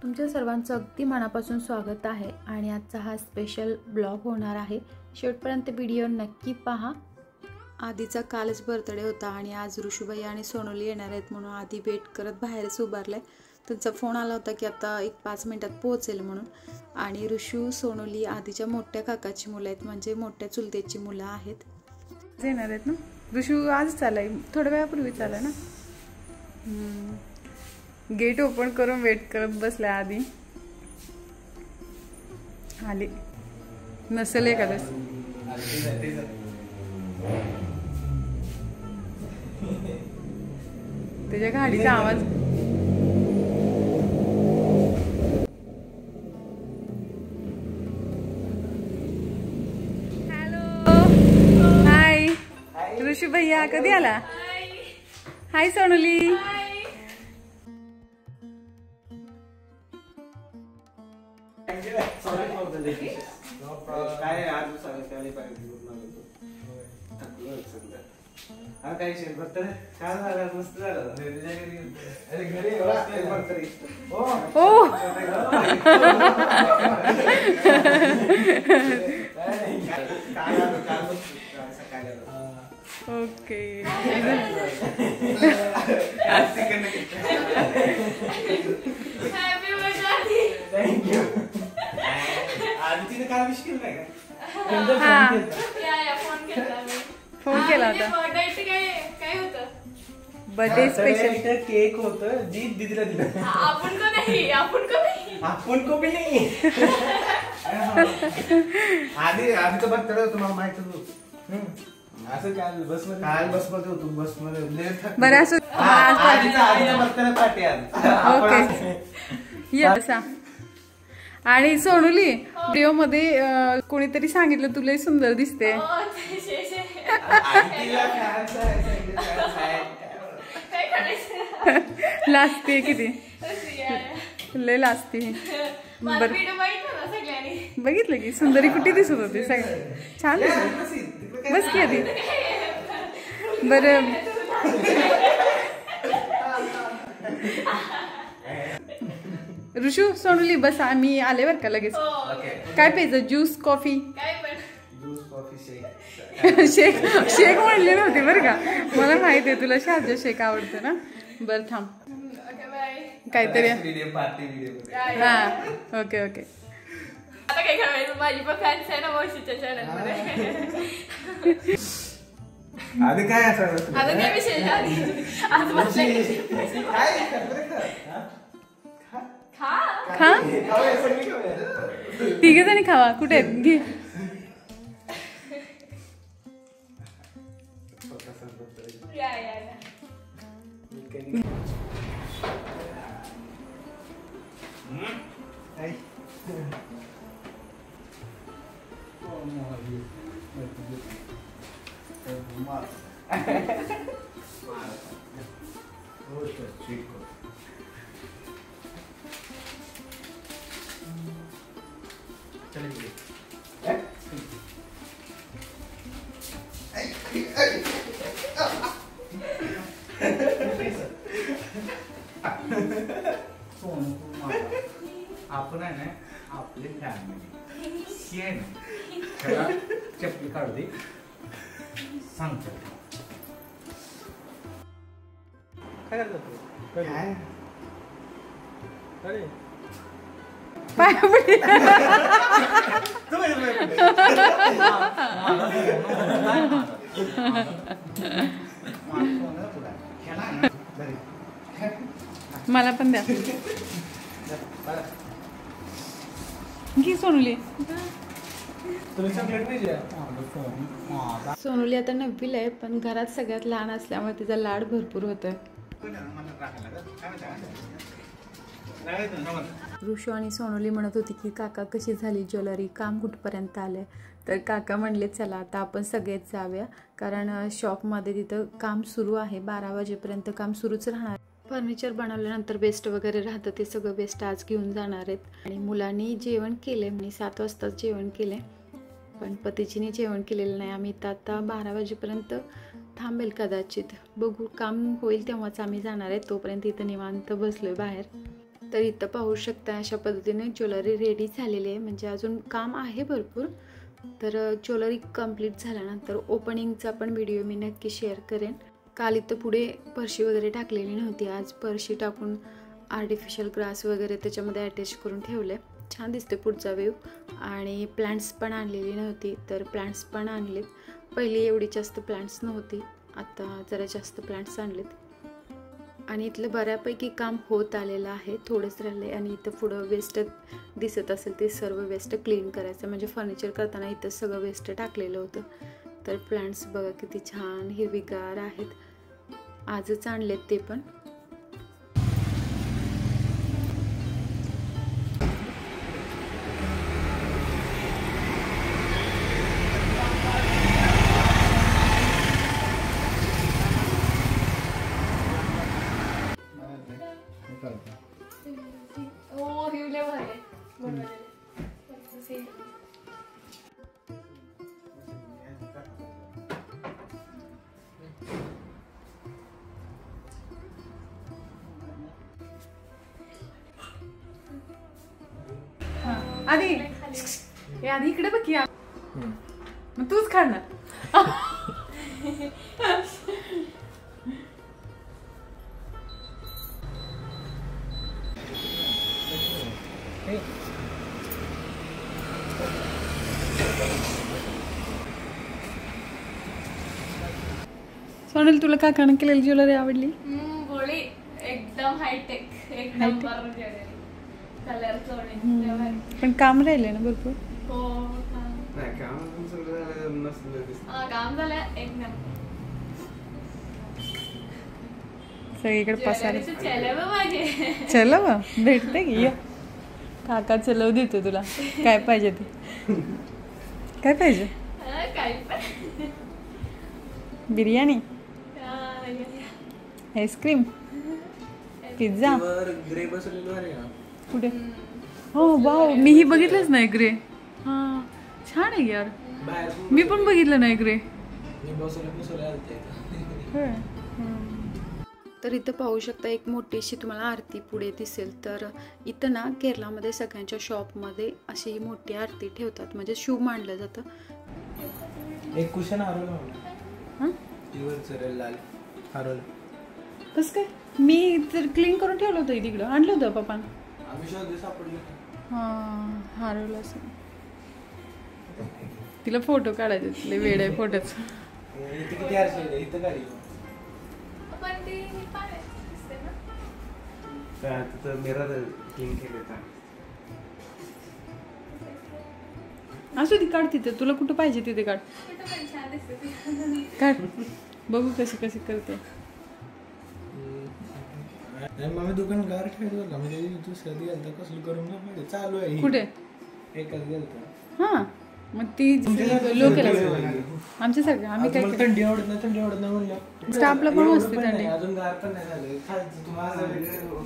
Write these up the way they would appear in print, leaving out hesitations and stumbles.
तुमच्या सर्वांचं अगदी मनापासून स्वागत आहे आणि आजचा हा स्पेशल ब्लॉग होणार आहे। शेवटपर्यंत व्हिडिओ नक्की पहा। आधीचा कालच बर्थडे होता आणि आज ऋषुबाई आणि सोनोली येणार आहेत म्हणून आधी वेट करत बाहेरच उभारले। त्यांचा फोन आला होता की आता 5 मिनिटात पोहोचेल म्हणून। आणि ऋषू सोनोली आधीच्या मोठ्या काकाची मुलं आहेत, म्हणजे मोठ्या चुलतेची मुलं आहेत। येणार आहेत ना। ऋषू आज चालाय, थोड्या वेळापूर्वी चालाय ना। गेट ओपन करून वेट करत बसल्या आधी आले नसेल एखादं त्याच्या गाडीचा आवाज। हॅलो हाय ऋषी भैया, कधी आला? हाय सोनोली। Sorry for the late. No problem. काय आज सगळ्यांनी पाहिजे बोलणार थकलो सगळं। हा काय शेअर करतो रे? काय झालं? मस्त झालं। अरे घरी एक बार तरी ओ ओके थँक यू। आज तिने काल विश केलं नाही का? फोन केला होता। काय होतं? बर्थडे स्पेशल केक होतं जी दीदीला दिलं। आपण को नहीं आपण को भी नहीं। आधी तो बर्थडे होता मला माहित होतं। असं काल बसमध्ये होतो बसमध्ये बरं असं आधीचा बर्थडे पार्टी आज। ओके या आणि सोनोली व्हिडिओ मध्ये कोणीतरी सांगितलं तुला सुंदर दिसते। लाजते किती लय लाजते। बघितलं की सुंदरी कुठे दिसत होती, सगळं छान दिसत। बस की आधी बरं ऋषू सोनोली बस, आम्ही आले बर का लगेच। काय प्यायचं? Juice coffee? शेक शेक म्हणले नव्हते बरं का, मला माहिती आहे तुला शारजा शेक आवडतं ना। बरं थांब काहीतरी हा ओके ओके। आता काय करायचं? माझी पण फॅन्स आहे ना मावशीच्या चॅनलमध्ये। आधी काय असायचं? आता काय विषय आज खा तिघे जणी खावा। कुठे घे आपण आहे ना आपली फॅमिली शेण चपली काढू दे सांगतो काय करतो तू? काय अरे मला पण द्या घे सोनोली। सोनोली आता 9वीला आहे, पण घरात सगळ्यात लहान असल्यामुळे तिचा लाड भरपूर होतोय। ऋषू आणि सोनोली म्हणत होती की काका कशी झाली ज्वेलरी, काम कुठपर्यंत आले? तर काका म्हणले चला आता आपण सगळेच जाऊया, कारण शॉपमध्ये तिथं काम सुरू आहे। 12 वाजेपर्यंत काम सुरूच राहणार। फर्निचर बनवल्यानंतर वेस्ट वगैरे राहतं ते सगळं वेस्ट आज घेऊन जाणार आहेत। आणि मुलांनी जेवण केले, म्हणजे 7 वाजताच जेवण केले, पण पतीजीने जेवण केलेलं नाही। आम्ही तर आता 12 वाजेपर्यंत थांबेल कदाचित, बघू काम होईल तेव्हाच आम्ही जाणार आहे। तोपर्यंत इथं निवांत बसलोय बाहेर। तर इथं पाहू शकता अशा पद्धतीने ज्वेलरी रेडी झालेली आहे. म्हणजे अजून काम आहे भरपूर. तर ज्वेलरी कंप्लीट झाल्यानंतर ओपनिंगचा पण व्हिडिओ मी नक्की शेअर करेन. काल इथं पुढे फरशी वगैरे टाकलेली नव्हती, आज फरशी टाकून आर्टिफिशियल ग्रास वगैरे त्याच्यामध्ये अटॅच करून ठेवले. छान दिसते पुढचा व्ह्यू. आणि प्लांट्स पण आणलेली नव्हती, तर प्लांट्स पण आणलेत. पहिली एवढी जास्त प्लांट्स नव्हती, आता जरा जास्त प्लांट्स आणलेत. आणि इथलं बऱ्यापैकी काम होत आलेलं आहे, थोडंच राहिले. आणि इथं पुढं वेस्ट दिसत असेल ते सर्व वेस्ट क्लीन करायचं. म्हणजे फर्निचर करताना इथं सगळं वेस्ट टाकलेलं होतं. तर प्लांट्स बघा किती छान हिरवीगार आहेत, आजच आणलेत ते पण. ओ हिवले भारी आधी हे आधी इकडे बघ की मग तूच खाणार. सोनल, तुला काकानं केलेली ज्वेलरी आवडली? बोळी एकदम हायटेक, एक नंबर ज्वेलरी. कलर चोळी पण काम राहिले ना भरपूर. हो नाही काम पण सगळं झालं, मस्त दिसतं. काम झालं एक नंबर. सगळीकडे पसार. चले माझे चलो भेटते की ये. काका चलव देतो तुला, काय पाहिजे ते. काय पाहिजे? काय पण बिर्याणी, आईस्क्रीम, पिझ्झा. ग्रे बसवलेलं आहे का? कुठे? हो वाव, मीही बघितलंच नाही ग्रे. हां छान आहे यार, मी पण बघितलं नाही ग्रे. तर इथं पाहू शकता एक मोठीशी तुम्हाला आरती पुढे दिसेल. तर इथं ना केरलामध्ये सगळ्यांच्या शॉपमध्ये अशी ही मोठी आरती ठेवतात, म्हणजे शुभ मानलं जातं. एक कुशन हरवलं. हां लाल हरवलं. कसं काय? मी तर क्लीन करून ठेवलं होतं तिकडं, आणलं होतं पप्पानं. आम्ही शोधले सापडले. हां हरवलं असं. तिला फोटो काढायचे, तिला वेळ आहे फोटोचं. इथे किती आरसे इथं काढली. पण ती दिसते ना. तिथं मिरर क्लीन केले का? असू ती काढ तिथे, तुला कुठं पाहिजे तिथे काढ. कुठं पण छान दिसते ती. काढ बघू कशी कशी करते. मग दुकान गार ठेवलं का? म्हणजे तू सर्दी घालता कसलं करून ना चालू आहे. कुठे? एकच गेलता. हां मग ती लोकल आमच्या सगळं आम्ही काय थंडी आवडत नाही म्हणलं. स्टाफला पण असते थंडी, अजून गार पण नाही झालं.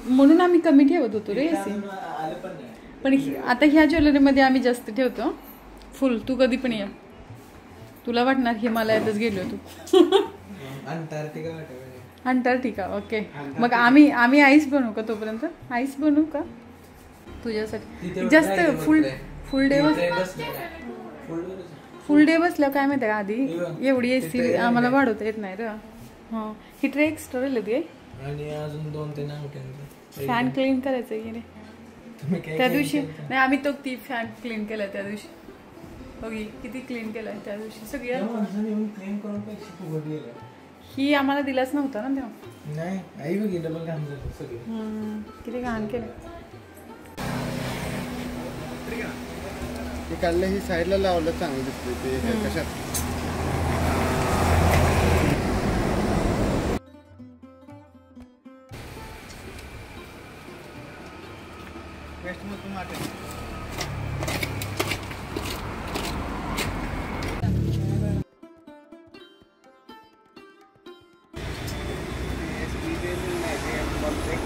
म्हणून आम्ही कमी ठेवत होतो रे एसी. आलं पण नाही. पण आता ह्या ज्वेलरीमध्ये आम्ही जास्त ठेवतो फुल. तू कधी पण ये, तुला वाटणार हिमालयातच गेलो तू. अंटार्क्टिका वाटत. Antarctica okay. मग आम्ही आईस बनवू का तोपर्यंत? आईस बनवू का तुझ्यासाठी? जास्त फुल डे बसल्यावर काय माहिती का, आधी एवढी एसी आम्हाला वाढवता येत नाही रे. हां ही ट्रे एक्स्ट्रा राहिली ती. आणि अजून 2-3 आउट. फॅन क्लीन करायचं की नाही त्या दिवशी? नाही आम्ही तो ती फॅन क्लीन केला त्या दिवशी. बघी किती क्लीन केलाय त्या दिवशी सगळ्या. क्लीन करून पैसे फुकट गेले. ही आम्हाला दिलाच नव्हता ना तेव्हा. नाही आई बघ डबल घाण झालं सगळं. किती घाण केलं. ते काढलं ही साईडला लावलं चांगलं दिसते ते कशात. वेस्ट मधून वाटेल.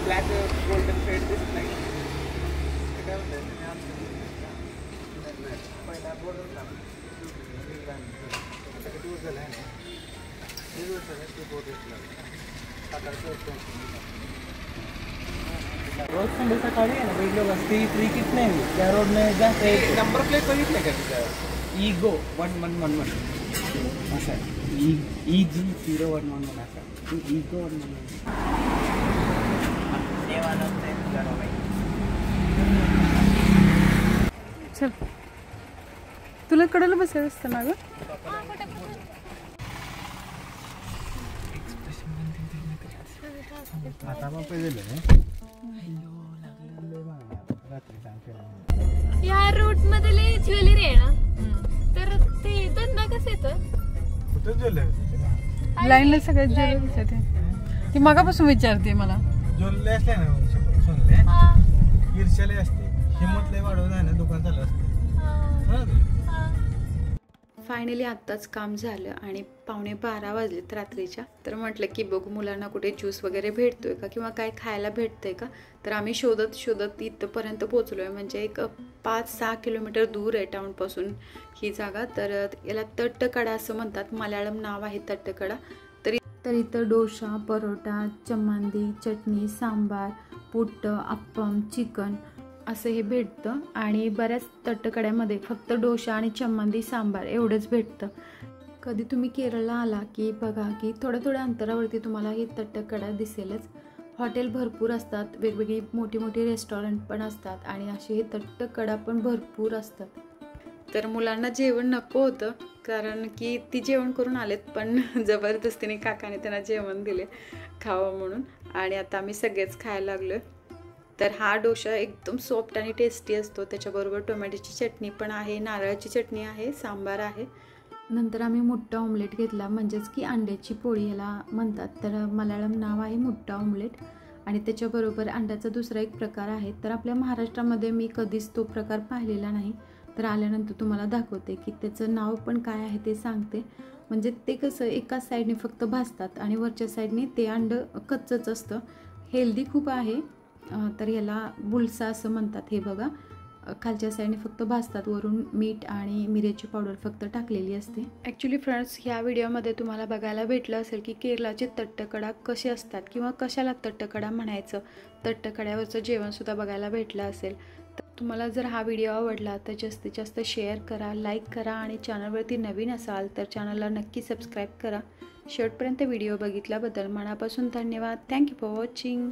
ब्लॅक गोल्डन फेड दिसत नाही. काय म्हणतात पहिला बोर्ड होता किती वर्ष झालं आहे ना. 1.5 वर्ष झालं ते बोर्ड घेतलं. 7-8 वर्ष. रोज संडे सकाळी आहे ना वेगळं बसते इथली कित नाही त्या रोडने जास्त नंबर प्लेट बघितलं का तिथं इगो 1111 असं EG0111 असं इगो 1111 चल तुला कडेला बसायचं असतं ना ग. आता मग पहिले रात्री सांगते या रूट मध्ये ज्वेलरी आहे ना तर ते धंदा कसं येतं कुठं ज्वेलरी लाईनला सगळ्यात ज्वेलरी दिसते ती मगापासून विचारते मला. ज्वेलरी असले ना सोनले ईर्ष्याला असते हिंमत लय वाढवून आहे ना दुकान चालू असते. फायनली आत्ताच काम झालं आणि 11:15 वाजलेत रात्रीच्या. तर म्हटलं की बघू मुलांना कुठे ज्यूस वगैरे भेटतोय का किंवा काय खायला भेटतंय का. तर आम्ही शोधत शोधत इथंपर्यंत पोचलो आहे. म्हणजे एक 5-6 किलोमीटर दूर आहे टाऊनपासून ही जागा. तर याला तट्टकडा असं म्हणतात, मल्याळम नाव आहे तट्टकडा. तर इथं डोसा, परोटा, चम्मांदी, चटणी, सांबार, पुट्ट, अप्पम, चिकन असं हे भेटतं. आणि बऱ्याच तट्टकड्यामध्ये फक्त डोसा आणि चम्मांदी सांबार एवढंच भेटतं. कधी तुम्ही केरळला आला की बघा की थोड्या अंतरावरती तुम्हाला ही तट्टकडा दिसेलच. हॉटेल भरपूर असतात, वेगवेगळी मोठी मोठी रेस्टॉरंट पण असतात आणि असे हे तट्टकडा पण भरपूर असतात. तर मुलांना जेवण नको होतं कारण की ती जेवण करून आलेत, पण जबरदस्तीने काकाने त्यांना जेवण दिले खावं म्हणून. आणि आता आम्ही सगळेच खायला लागलो. तर हा डोसा एकदम सॉफ्ट आणि टेस्टी असतो. त्याच्याबरोबर टोमॅटोची चटणी पण आहे, नारळाची चटणी आहे, सांबार आहे. नंतर आम्ही मुट्टा ऑमलेट घेतला, म्हणजेच की अंड्याची पोळी याला म्हणतात. तर मल्याळम नाव आहे मुट्टा ऑमलेट. आणि त्याच्याबरोबर अंड्याचा दुसरा एक प्रकार आहे. तर आपल्या महाराष्ट्रामध्ये मी कधीच तो प्रकार पाहिलेला नाही. तर आल्यानंतर तुम्हाला दाखवते की त्याचं नाव पण काय आहे ते सांगते. म्हणजे ते कसं एका साईडने फक्त भाजतात आणि वरच्या साईडने ते अंडं कच्चंच असतं. हेल्दी खूप आहे. तर याला बुलसा असं म्हणतात. हे बघा, खालच्या साईडने फक्त भाजतात, वरून मीठ आणि मिरची पावडर फक्त टाकलेली असते. ॲक्च्युली फ्रेंड्स, ह्या व्हिडिओमध्ये तुम्हाला बघायला भेटलं असेल की केरळाचे तट्टकडा कसे असतात किंवा कशाला तट्टकडा म्हणायचं. तट्टकड्यावरचं जेवणसुद्धा बघायला भेटलं असेल. तर तुम्हाला जर हा व्हिडिओ आवडला तर जास्तीत जास्त शेअर करा, लाईक करा आणि चॅनलवरती नवीन असाल तर चॅनलला नक्की सबस्क्राईब करा. शेवटपर्यंत व्हिडिओ बघितल्याबद्दल मनापासून धन्यवाद. Thank you for watching.